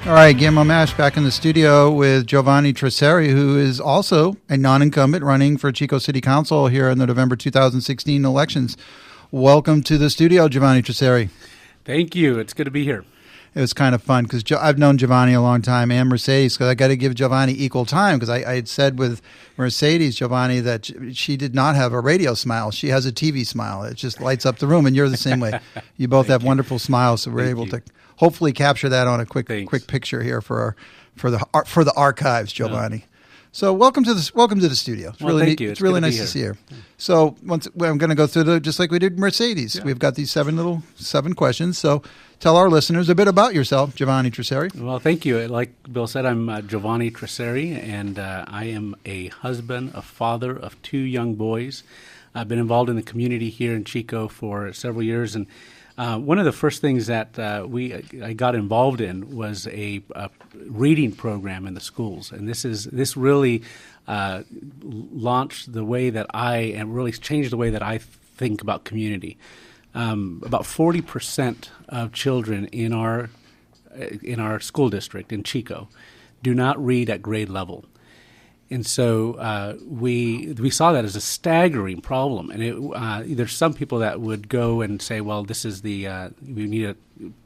All right, Guillermo Mash back in the studio with Jovanni Tricerri, who is also a non-incumbent running for Chico City Council here in the November 2016 elections. Welcome to the studio, Jovanni Tricerri. Thank you. It's good to be here. It was kind of fun because I've known Jovanni a long time and Mercedes, because I got to give Jovanni equal time, because I had said with Mercedes, Jovanni, that she did not have a radio smile. She has a TV smile. It just lights up the room, and you're the same way. You both have wonderful smiles, so we're able to hopefully capture that on a quick picture here for the archives, Jovanni. So welcome to the studio. It's really neat. It's really nice to see you. So I'm going to go through just like we did Mercedes. Yeah. We've got these seven questions. So tell our listeners a bit about yourself, Jovanni Tricerri. Well, thank you. Like Bill said, I'm Jovanni Tricerri, and I am a husband, a father of 2 young boys. I've been involved in the community here in Chico for several years, and one of the first things that I got involved in was a reading program in the schools, and this really launched the way that really changed the way that I think about community. About 40% of children in our school district in Chico do not read at grade level. And so we saw that as a staggering problem. And there's some people that would go and say, well, this is we need to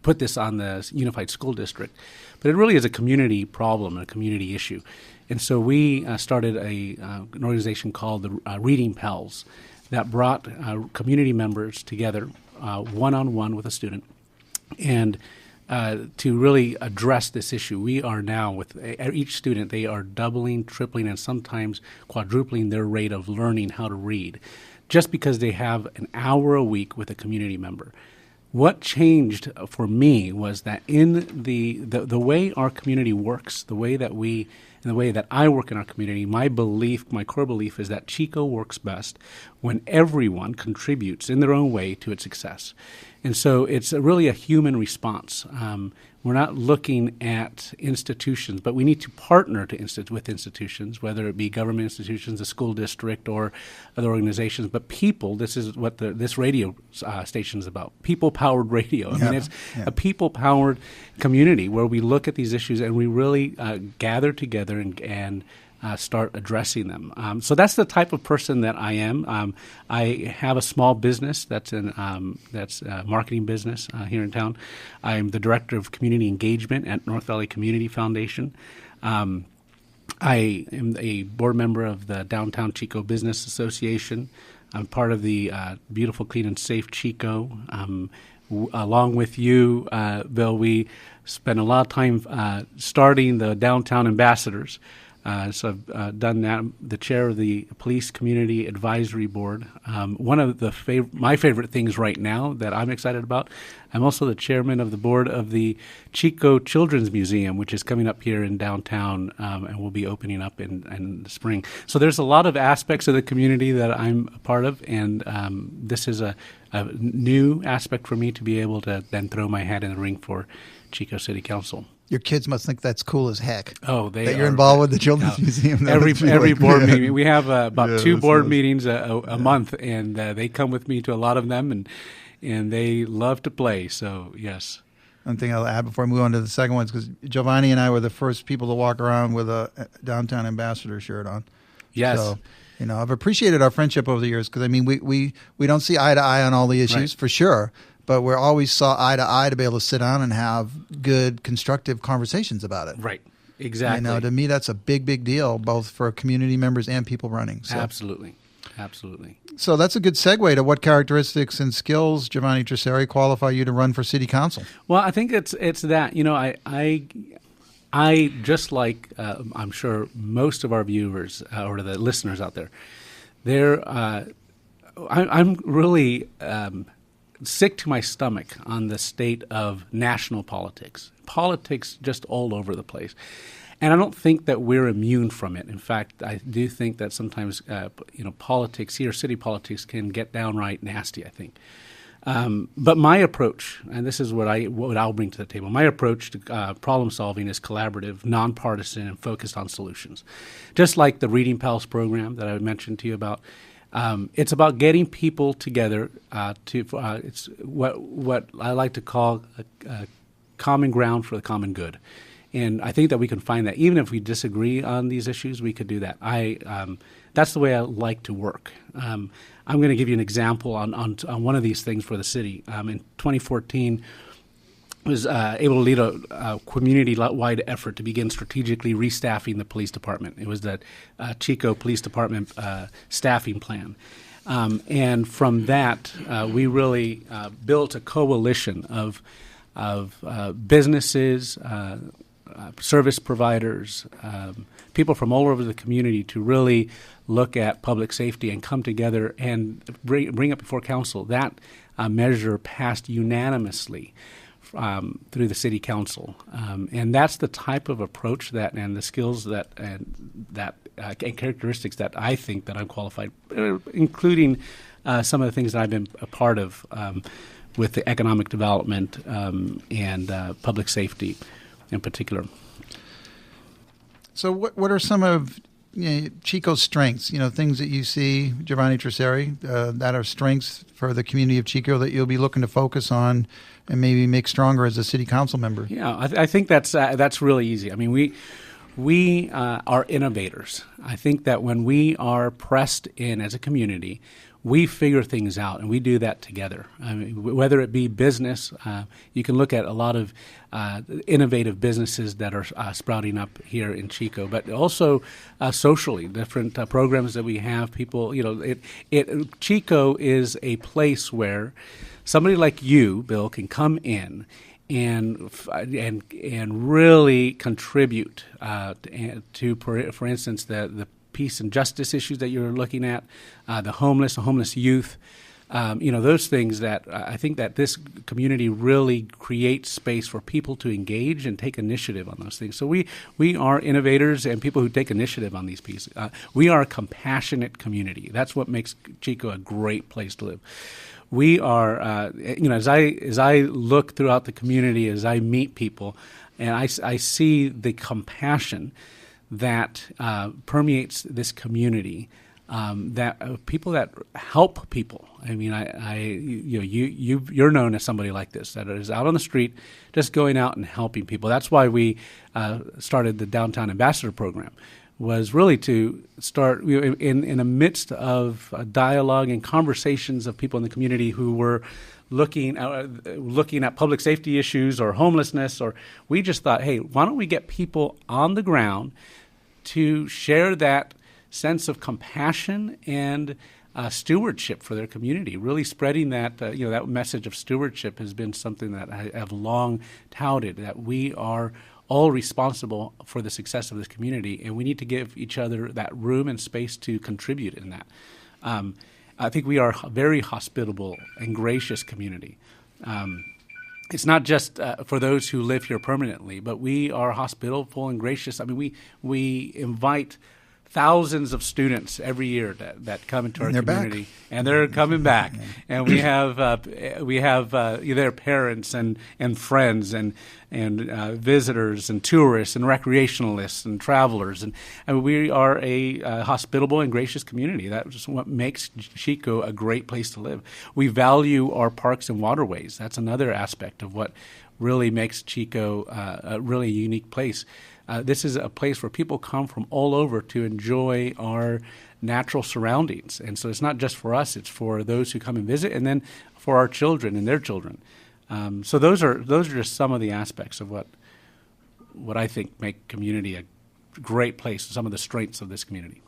put this on the unified school district. But it really is a community problem and a community issue. And so we started an organization called the Reading Pals that brought community members together one-on-one with a student, and to really address this issue. We are now, with each student, they are doubling, tripling, and sometimes quadrupling their rate of learning how to read, just because they have an hour a week with a community member. What changed for me was that in the way our community works, the way that I work in our community, my core belief is that Chico works best when everyone contributes in their own way to its success. And so it's really a human response. We're not looking at institutions, but we need to partner with institutions, whether it be government institutions, the school district, or other organizations. But people, this is what this radio station is about, people-powered radio. I mean, it's a people-powered community where we look at these issues and we really gather together and start addressing them. So that's the type of person that I am. I have a small business that's a marketing business here in town. I'm the director of community engagement at North Valley Community Foundation. I am a board member of the Downtown Chico Business Association. I'm part of the Beautiful, Clean, and Safe Chico. Along with you, Bill, we spent a lot of time starting the Downtown Ambassadors. So I've done that. I'm the chair of the Police Community Advisory Board. One of my favorite things right now that I'm excited about, I'm also the chairman of the board of the Chico Children's Museum, which is coming up here in downtown and will be opening up in the spring. So there's a lot of aspects of the community that I'm a part of, and this is a new aspect for me to be able to then throw my hat in the ring for Chico City Council. Your kids must think that's cool as heck. Oh, that you're involved with the Children's Museum. Every board meeting. We have about 2 board meetings a month, and they come with me to a lot of them, and they love to play. So, yes. One thing I'll add before I move on to the second one is because Jovanni and I were the first people to walk around with a Downtown Ambassador shirt on. Yes. So, I've appreciated our friendship over the years, because, I mean, we don't see eye to eye on all the issues, for sure. But we always saw eye to eye to be able to sit down and have good, constructive conversations about it. Right. Exactly. To me, that's a big, big deal, both for community members and people running. So. Absolutely. So that's a good segue to what characteristics and skills, Jovanni Tricerri, qualify you to run for city council. Well, I think it's that. I just like I'm sure most of our viewers or the listeners out there, I'm really sick to my stomach on the state of national politics. Politics just all over the place. And I don't think that we're immune from it. In fact, I do think that sometimes, politics here, city politics, can get downright nasty, I think. But my approach, and this is what I'll bring to the table, my approach to problem solving is collaborative, nonpartisan, and focused on solutions. Just like the Reading Pals program that I mentioned to you about. It's about getting people together it's what I like to call a common ground for the common good. And I think that we can find that even if we disagree on these issues, we could do that. That's the way I like to work. I'm going to give you an example on one of these things for the city. In 2014, I was able to lead a community-wide effort to begin strategically restaffing the police department. It was the Chico Police Department staffing plan. And from that, we really built a coalition of businesses, service providers, people from all over the community to really look at public safety and come together and bring up before council. That measure passed unanimously through the city council, and that's the type of approach that and the skills and characteristics that I think that I'm qualified, including some of the things that I've been a part of with the economic development and public safety in particular. So what are some of Chico's strengths, things that you see, Jovanni Tricerri, that are strengths for the community of Chico that you'll be looking to focus on and maybe make stronger as a city council member? Yeah, I think that's really easy. I mean, we are innovators. I think that when we are pressed in as a community, we figure things out, and we do that together. I mean, whether it be business, you can look at a lot of innovative businesses that are sprouting up here in Chico, but also socially, different programs that we have. People, Chico is a place where somebody like you, Bill, can come in and really contribute to, for instance, the peace and justice issues that you're looking at, the homeless youth, those things that I think that this community really creates space for people to engage and take initiative on those things. So we are innovators and people who take initiative on these pieces. We are a compassionate community. That's what makes Chico a great place to live. We are, as I look throughout the community, as I meet people, and I see the compassion that permeates this community, that people that help people. I mean, you're known as somebody like this that is out on the street, just going out and helping people. That's why we started the Downtown Ambassador Program. Was really to start in the midst of dialogue and conversations of people in the community who were looking at public safety issues or homelessness, or we just thought, hey, why don't we get people on the ground to share that sense of compassion and stewardship for their community. Really spreading that that message of stewardship has been something that I have long touted, that we are all responsible for the success of this community, and we need to give each other that room and space to contribute in that. I think we are a very hospitable and gracious community. It's not just for those who live here permanently, but we are hospitable and gracious. I mean, we invite thousands of students every year that come into our community, and they're coming back. And we have their parents and friends and visitors and tourists and recreationalists and travelers, and we are a hospitable and gracious community. That's what makes Chico a great place to live. We value our parks and waterways. That's another aspect of what really makes Chico a really unique place. This is a place where people come from all over to enjoy our natural surroundings. And so it's not just for us, it's for those who come and visit, and then for our children and their children. So those are just some of the aspects of what I think make community a great place, some of the strengths of this community.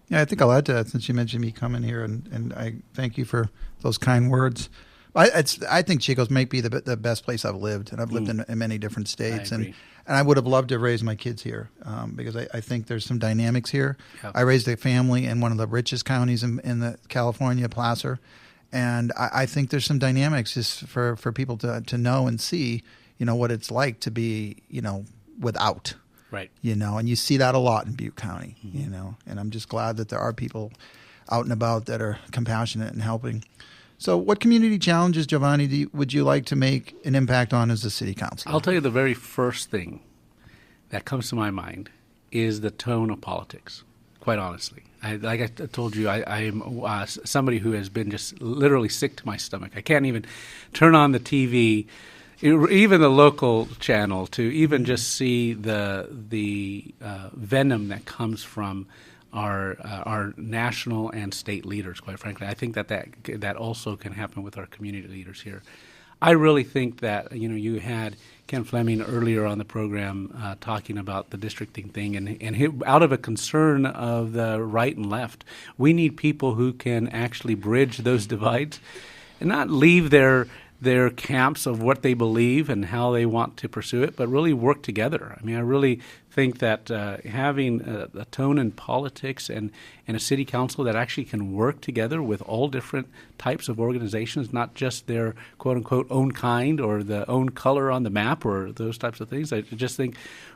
Yeah, I think I'll add to that since you mentioned me coming here, and I thank you for those kind words. I think Chico's might be the best place I've lived, and I've lived in many different states, and I would have loved to have raised my kids here because I think there's some dynamics here. Yep. I raised a family in one of the richest counties in the California, Placer, and I think there's some dynamics just for people to know and see, what it's like to be, without. Right. And you see that a lot in Butte County, and I'm just glad that there are people out and about that are compassionate and helping. So what community challenges, Jovanni, would you like to make an impact on as a city councilor? I'll tell you the very first thing that comes to my mind is the tone of politics, quite honestly. Like I told you, I am somebody who has been just literally sick to my stomach. I can't even turn on the TV even the local channel, to even just see the venom that comes from our national and state leaders. Quite frankly, I think that also can happen with our community leaders here. I really think that you had Ken Fleming earlier on the program talking about the districting thing, and out of a concern of the right and left, we need people who can actually bridge those divides and not leave their camps of what they believe and how they want to pursue it, but really work together. I mean, I really think that having a tone in politics and a city council that actually can work together with all different types of organizations, not just their quote-unquote own kind or the own color on the map or those types of things. I just think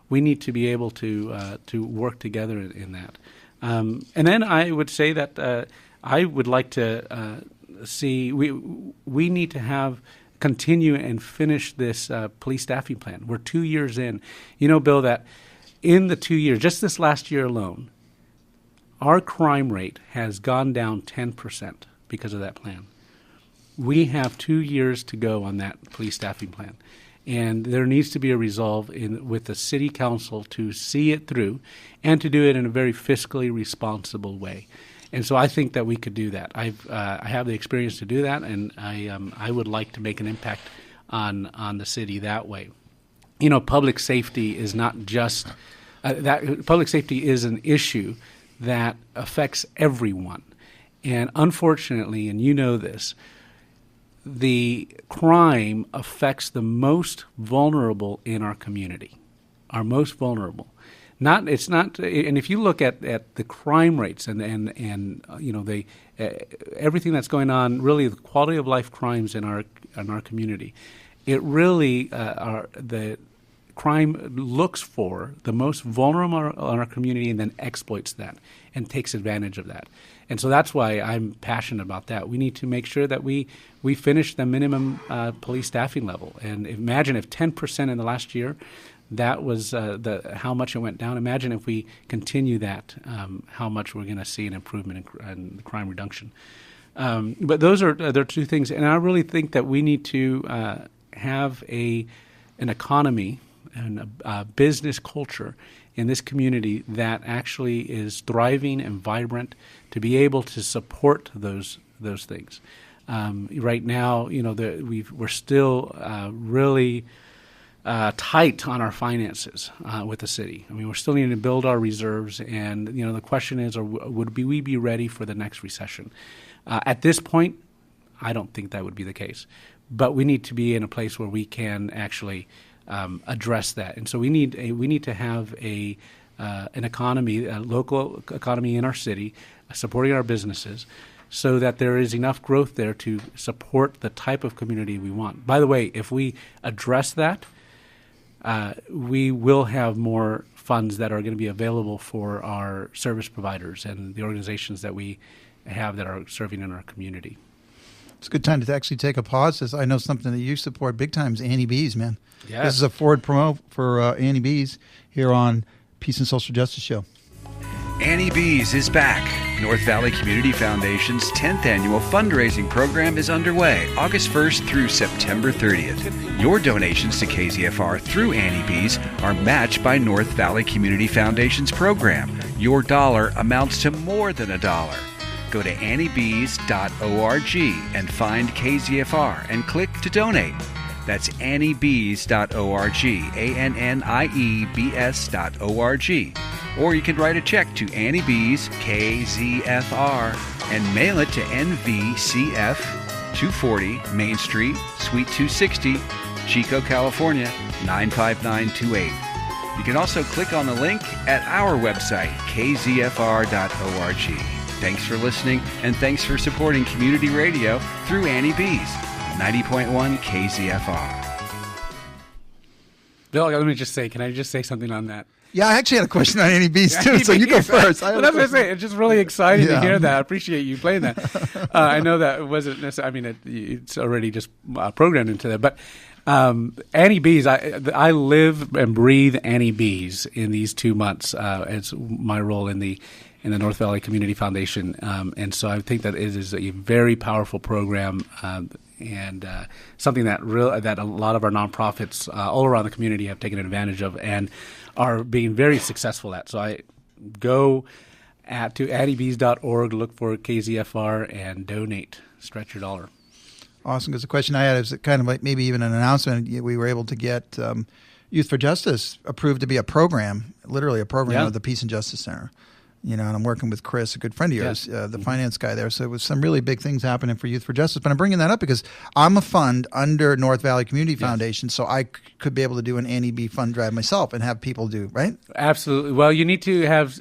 we need to be able to work together in that. And then I would say that I would like to see we need to continue and finish this police staffing plan. We're 2 years in. Bill, that in the 2 years, just this last year alone, our crime rate has gone down 10% because of that plan. We have 2 years to go on that police staffing plan. And there needs to be a resolve with the city council to see it through and to do it in a very fiscally responsible way. And so I think that we could do that. I have the experience to do that, and I would like to make an impact on the city that way. Public safety is not just that. Public safety is an issue that affects everyone, and unfortunately, and this, the crime affects the most vulnerable in our community, our most vulnerable. It's not, and if you look at the crime rates and everything that's going on, really the quality of life crimes in our community, it really the crime looks for the most vulnerable in our community and then exploits that and takes advantage of that. And so that's why I'm passionate about that. We need to make sure that we finish the minimum police staffing level. And imagine if 10% in the last year. That was how much it went down. Imagine if we continue that, how much we're going to see an improvement in crime reduction. But those are two things, and I really think that we need to have an economy and a business culture in this community that actually is thriving and vibrant to be able to support those things. Right now, we're still really tight on our finances with the city. I mean, we're still needing to build our reserves, and the question is, would we be ready for the next recession? At this point, I don't think that would be the case, but we need to be in a place where we can actually address that. And so we need to have an economy, a local economy in our city, supporting our businesses, so that there is enough growth there to support the type of community we want. By the way, if we address that, we will have more funds that are going to be available for our service providers and the organizations that we have that are serving in our community. It's a good time to actually take a pause. I know something that you support big time is Annie B's, man. Yes. This is a forward promo for Annie B's here on Peace and Social Justice Show. Annie B's is back. North Valley Community Foundation's 10th annual fundraising program is underway August 1st through September 30th. Your donations to KZFR through Annie B's are matched by North Valley Community Foundation's program. Your dollar amounts to more than $1. Go to annieb's.org and find KZFR and click to donate. That's annieb's.org, ANNIEBS.org. Or you can write a check to Annie B's KZFR and mail it to NVCF 240 Main Street, Suite 260, Chico, California 95928. You can also click on the link at our website, kzfr.org. Thanks for listening, and thanks for supporting community radio through Annie B's 90.1 KZFR. Bill, let me just say, can I just say something on that? Yeah, I actually had a question on Annie B's too, so you go first. Well, that's what I say. It's just really exciting to hear that. I appreciate you playing that. I know that wasn't necessarily, it's already just programmed into that. But Annie B's, I live and breathe Annie B's in these 2 months. It's my role in the North Valley Community Foundation. And so I think that it is a very powerful program. and something that that a lot of our nonprofits all around the community have taken advantage of and are being very successful at. So I go to anniebees.org, look for KZFR, and donate. Stretch your dollar. Awesome. Because the question I had is kind of like maybe even an announcement. We were able to get Youth for Justice approved to be a program, literally a program of the Peace and Justice Center. And I'm working with Chris, a good friend of yours, the finance guy there. So it was some really big things happening for Youth for Justice. But I'm bringing that up because I'm a fund under North Valley Community Foundation, so I could be able to do an Annie B fund drive myself and have people do, right? Absolutely. Well, you need to have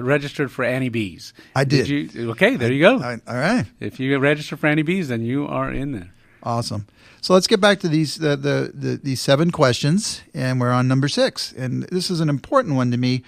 registered for Annie Bees. I did. Okay, there you go. All right. If you register for Annie Bees, then you are in there. Awesome. So let's get back to these these 7 questions, and we're on number 6. And this is an important one to me.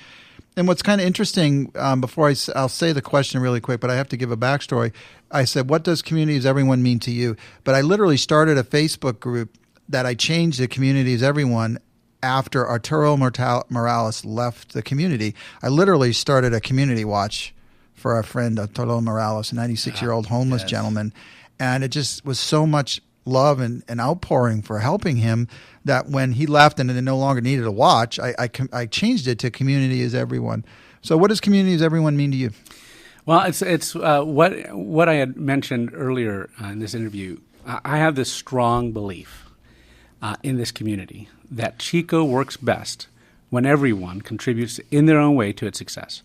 And what's kind of interesting, before I'll say the question really quick, but I have to give a backstory. I said, what does community as everyone mean to you? But I literally started a Facebook group that I changed to community as everyone after Arturo Morales left the community. I literally started a community watch for our friend Arturo Morales, a 96-year-old homeless gentleman. And it just was so much love and outpouring for helping him that when he left and it no longer needed a watch, I changed it to community as everyone. So what does community as everyone mean to you? Well, it's what I had mentioned earlier in this interview. I have this strong belief in this community that Chico works best when everyone contributes in their own way to its success.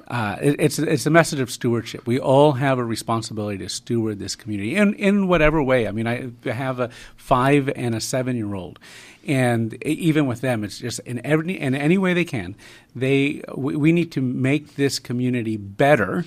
It's a message of stewardship. We all have a responsibility to steward this community in whatever way. I mean, I have a 5 and a 7-year-old, and even with them, it's just in any way they can. We need to make this community better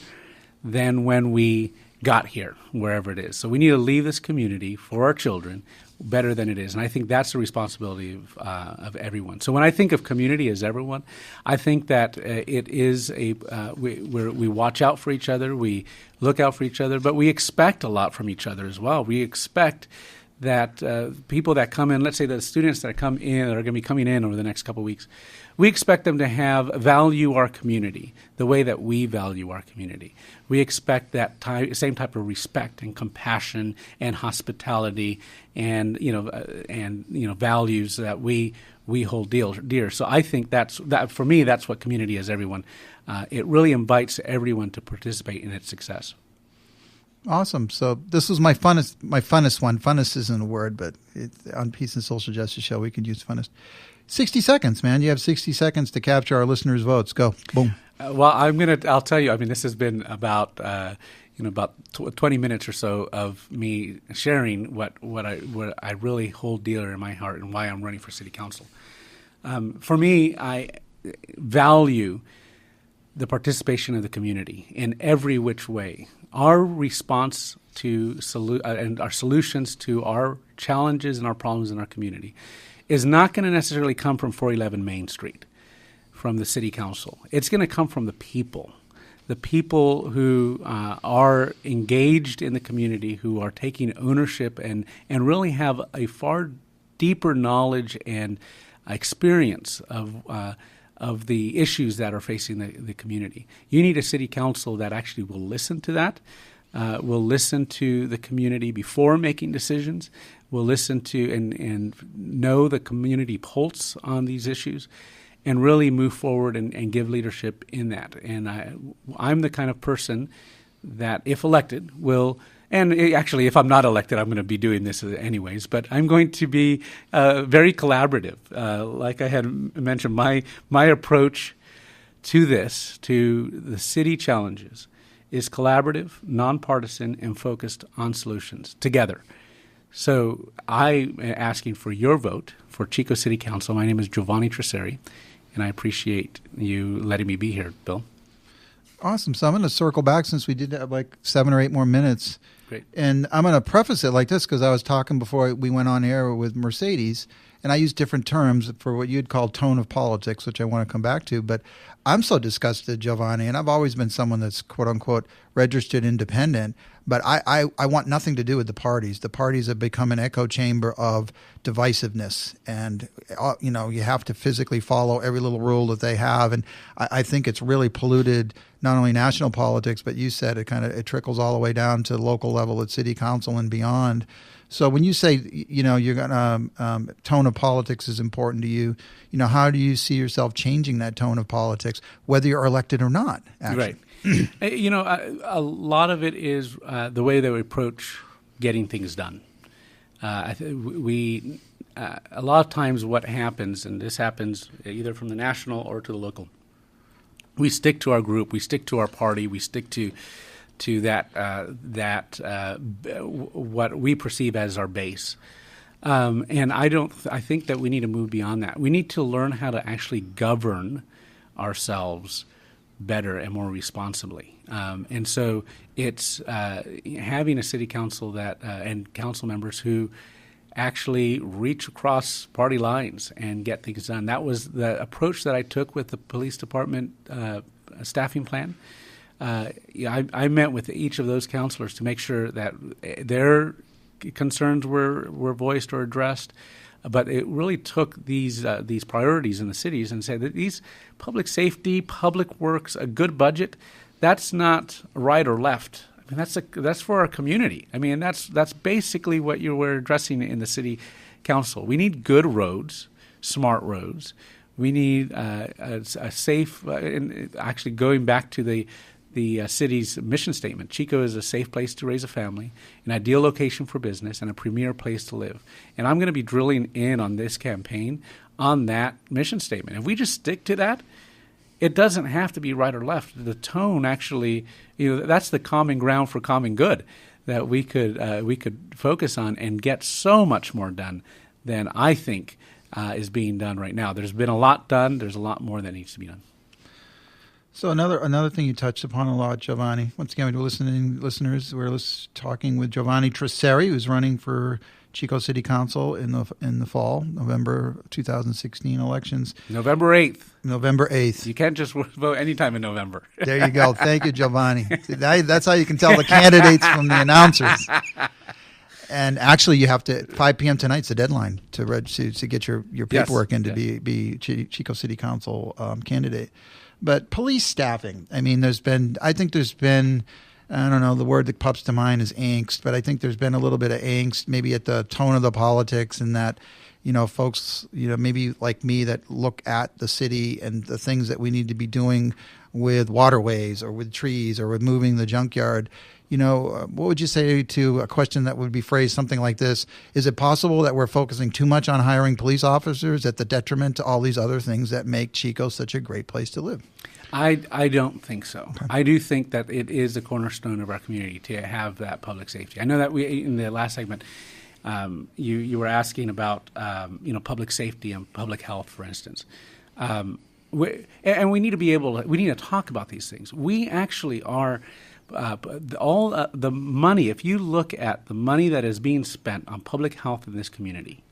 than when we got here, wherever it is. So we need to leave this community for our children better than it is. And I think that's the responsibility of everyone. So when I think of community as everyone, I think that it is we watch out for each other, we look out for each other, but we expect a lot from each other as well. We expect that people that come in, let's say the students that come in, that are going to be coming in over the next couple of weeks, we expect them to value our community the way that we value our community. We expect that same type of respect and compassion and hospitality and values that we hold dear. So I think that for me, that's what community is, everyone. It really invites everyone to participate in its success. Awesome. So this was my funnest one. Funnest isn't a word, but on Peace and Social Justice Show, we could use funnest. 60 seconds, man. You have 60 seconds to capture our listeners' votes. Go. Boom. Well, I'll tell you, I mean, this has been about 20 minutes or so of me sharing what I really hold dear in my heart and why I'm running for city council. For me, I value the participation of the community in every which way. Our response to and our solutions to our challenges and our problems in our community is not going to necessarily come from 411 Main Street, from the city council. It's going to come from the people who are engaged in the community, who are taking ownership and really have a far deeper knowledge and experience of the issues that are facing the community. You need a city council that actually will listen to that, will listen to the community before making decisions, will listen to and know the community pulse on these issues, and really move forward and give leadership in that. And I'm the kind of person that, if elected, will – and actually, if I'm not elected, I'm going to be doing this anyways. But I'm going to be very collaborative. Like I had mentioned, my approach to the city challenges, is collaborative, nonpartisan, and focused on solutions together. So I am asking for your vote for Chico City Council. My name is Jovanni Tricerri, and I appreciate you letting me be here, Bill. Awesome. So I'm going to circle back since we did have like 7 or 8 more minutes. Great. And I'm going to preface it like this because I was talking before we went on air with Mercedes, and I used different terms for what you'd call tone of politics, which I want to come back to. But I'm so disgusted, Jovanni, and I've always been someone that's quote-unquote registered independent, but I want nothing to do with the parties. The parties have become an echo chamber of divisiveness, and you have to physically follow every little rule that they have, and I think it's really polluted not only national politics, but you said it trickles all the way down to local level at city council and beyond. So when you say, you're going to tone of politics is important to you, how do you see yourself changing that tone of politics, whether you're elected or not? Actually? Right. A lot of it is the way that we approach getting things done. A lot of times what happens, and this happens either from the national or to the local, we stick to our group, we stick to our party, we stick to what we perceive as our base. And I think that we need to move beyond that. We need to learn how to actually govern ourselves better and more responsibly. And so it's having a city council that and council members who actually reach across party lines and get things done. That was the approach that I took with the police department staffing plan. I met with each of those counselors to make sure that their concerns were voiced or addressed. But it really took these priorities in the cities and said that these public safety, public works, a good budget, that's not right or left. I mean, that's for our community. I mean, that's basically what you were addressing in the city council. We need good roads, smart roads. We need a safe. And actually, going back to the city's mission statement, Chico is a safe place to raise a family, an ideal location for business, and a premier place to live. And I'm going to be drilling in on this campaign on that mission statement. If we just stick to that, it doesn't have to be right or left. The tone actually, that's the common ground for common good that we could focus on and get so much more done than I think is being done right now. There's been a lot done. There's a lot more that needs to be done. So another thing you touched upon a lot, Jovanni. Once again, listeners, we're talking with Jovanni Tricerri, who's running for Chico City Council in the fall, November 2016 elections. November 8th. November 8th. You can't just vote anytime in November. There you go. Thank you, Jovanni. That's how you can tell the candidates from the announcers. And actually, you have to 5 p.m. tonight's the deadline to get your paperwork in to be Chico City Council candidate. But police staffing. I mean, I think there's been. I don't know, the word that pops to mind is angst, but I think there's been a little bit of angst maybe at the tone of the politics, and that, folks, maybe like me that look at the city and the things that we need to be doing with waterways or with trees or with moving the junkyard. What would you say to a question that would be phrased something like this? Is it possible that we're focusing too much on hiring police officers at the detriment to all these other things that make Chico such a great place to live? I don't think so. Okay. I do think that it is a cornerstone of our community to have that public safety. I know that in the last segment, you were asking about public safety and public health, for instance. And we need to talk about these things. We actually are the money. If you look at the money that is being spent on public health in this community.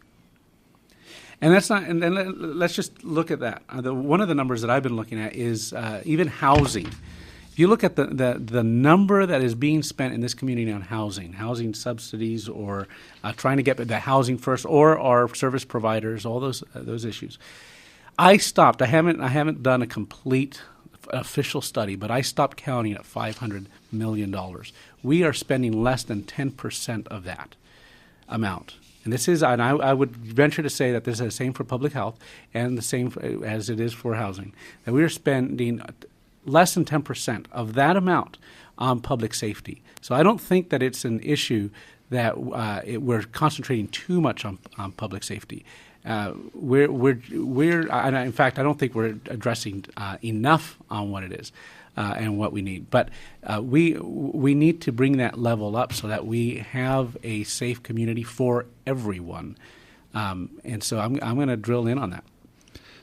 And that's not. And then let's just look at that. One of the numbers that I've been looking at is even housing. If you look at the number that is being spent in this community on housing subsidies, or trying to get the housing first, or our service providers, all those issues. I stopped. I haven't done a complete official study, but I stopped counting at $500 million. We are spending less than 10% of that amount. And I would venture to say that this is the same for public health and the same as it is for housing, that we are spending less than 10% of that amount on public safety. So I don't think that it's an issue that we're concentrating too much on public safety. In fact, I don't think we're addressing enough on what it is. And what we need. But we need to bring that level up so that we have a safe community for everyone. And so I'm going to drill in on that.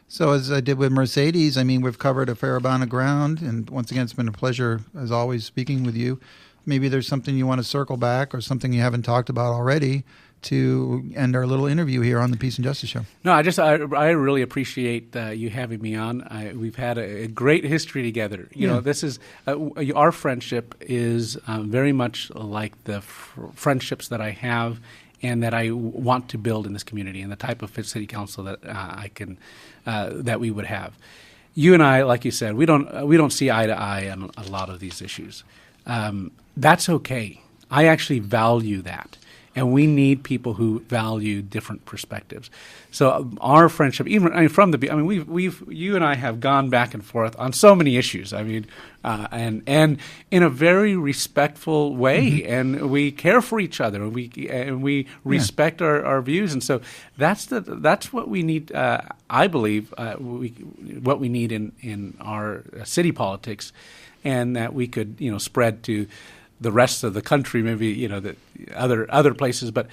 So as I did with Mercedes, I mean, we've covered a fair amount of ground. And once again, it's been a pleasure, as always, speaking with you. Maybe there's something you want to circle back or something you haven't talked about already to end our little interview here on the Peace and Justice Show. No, I really appreciate you having me on. We've had a great history together. You know, this is our friendship is very much like the friendships that I have and that I want to build in this community, and the type of city council that that we would have. You and I, like you said, we don't see eye to eye on a lot of these issues. That's okay. I actually value that. And we need people who value different perspectives. So our friendship, from you and I have gone back and forth on so many issues. I mean, and in a very respectful way, and we care for each other, and we respect our views, and so that's what we need. I believe what we need in our city politics, and that we could spread to the rest of the country, maybe the other places. But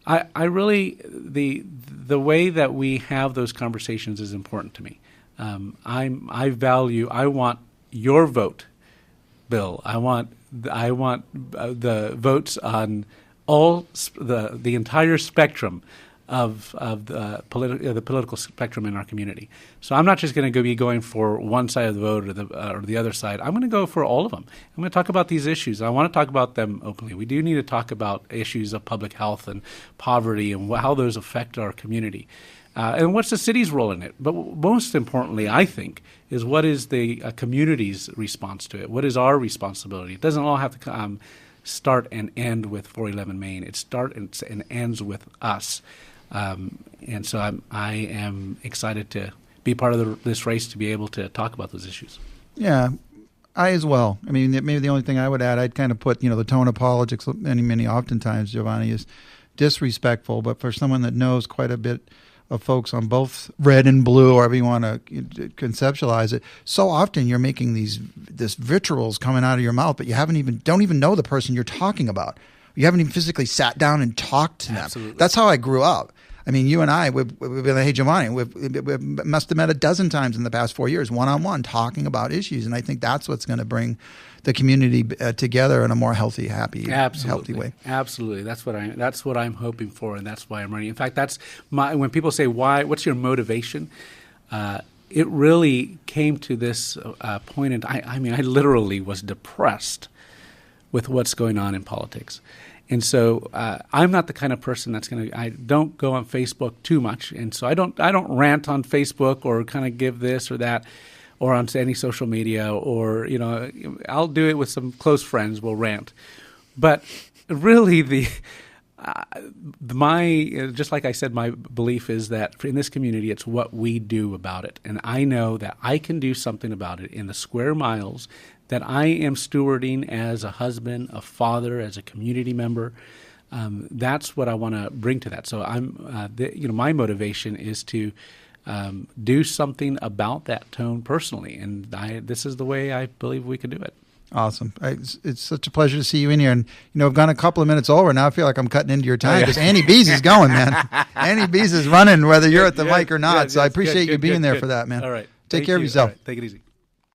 I really the way that we have those conversations is important to me. I want your vote, Bill. I want the votes on all the entire spectrum of the political spectrum in our community. So I'm not just going to be going for one side of the vote or the other side. I'm going to go for all of them. I'm going to talk about these issues. I want to talk about them openly. We do need to talk about issues of public health and poverty and how those affect our community. And what's the city's role in it? But most importantly, I think, is what is the community's response to it? What is our responsibility? It doesn't all have to start and end with 411 Main. It starts and ends with us. And so I am excited to be part of this race to be able to talk about those issues. Yeah, I as well. I mean, maybe the only thing I would add, I'd kind of put, the tone of politics many oftentimes, Jovanni, is disrespectful. But for someone that knows quite a bit of folks on both red and blue, or however you want to conceptualize it, so often you're making this vitriol's coming out of your mouth, but you don't even know the person you're talking about. You haven't even physically sat down and talked to them. Absolutely. That's how I grew up. I mean, you and I, we've been like, hey, Jovanni, we must have met a dozen times in the past 4 years, one-on-one, talking about issues. And I think that's what's going to bring the community together in a more healthy, healthy way. Absolutely. That's what I'm hoping for, and that's why I'm running. In fact, that's when people say, what's your motivation? It really came to this point, and I literally was depressed with what's going on in politics. And so I'm not the kind of person I don't go on Facebook too much. And so I don't rant on Facebook or kind of give this or that or on any social media, or, I'll do it with some close friends, we'll rant. But really just like I said, my belief is that in this community, it's what we do about it. And I know that I can do something about it in the square miles that I am stewarding as a husband, a father, as a community member. That's what I want to bring to that. So my motivation is to do something about that tone personally, and this is the way I believe we can do it. Awesome. It's such a pleasure to see you in here. And, I've gone a couple of minutes over. Now I feel like I'm cutting into your time because Annie Bees is going, man. Annie Bees is running whether you're at the mic or not. So I appreciate you being there for that, man. All right. Take care of yourself. All right. Take it easy.